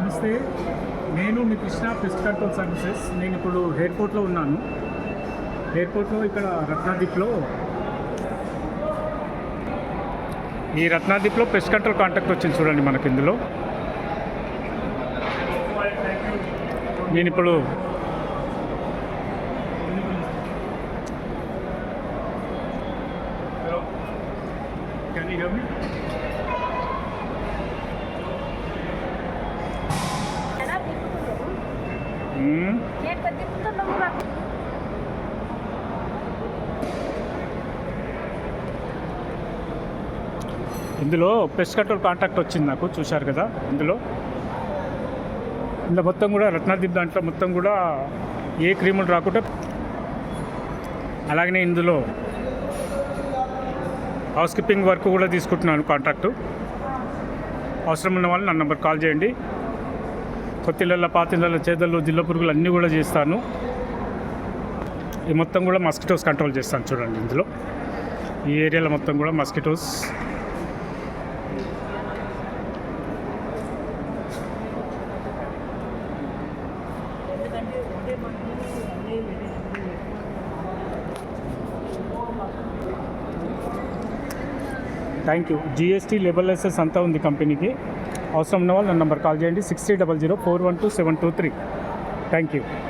నమస్తే, నేను మీ Krishna pest control services. నేను ఇప్పుడు ఎయిర్పోర్ట్లో ఉన్నాను. ఎయిర్పోర్ట్లో ఇక్కడ రత్నాదీప్లో పెస్ట్ కంట్రోల్ కాంటాక్ట్ వచ్చింది చూడండి మనకి ఇందులో. నేను ఇప్పుడు Can you hear me? ఇందులో పెస్ట్ కంట్రోల్ కాంటాక్ట్ వచ్చింది నాకు, చూశారు కదా. ఇందులో మొత్తం కూడా రత్నాదీప్ దాంట్లో మొత్తం కూడా ఏ క్రీములు రాకుండా, అలాగనే ఇందులో హౌస్ కీపింగ్ వర్క్ కూడా తీసుకుంటున్నాను కాంట్రాక్టు. అవసరం ఉన్న వాళ్ళు నా నెంబర్ కాల్ చేయండి. కొత్త ఇళ్ళల్లో, పాత ఇళ్ళల్లో చేదలు, జిల్ల పురుగులు అన్నీ కూడా చేస్తాను. ఈ మొత్తం కూడా మస్కిటోస్ కంట్రోల్ చేస్తాను చూడండి. ఇందులో ఈ ఏరియాలో మొత్తం కూడా mosquitoes. Thank you. GST labour licence అంతా ఉంది కంపెనీకి. అవసరం ఉన్న వాళ్ళు నా నెంబర్ కాల్ చేయండి. 6300412723. Thank you.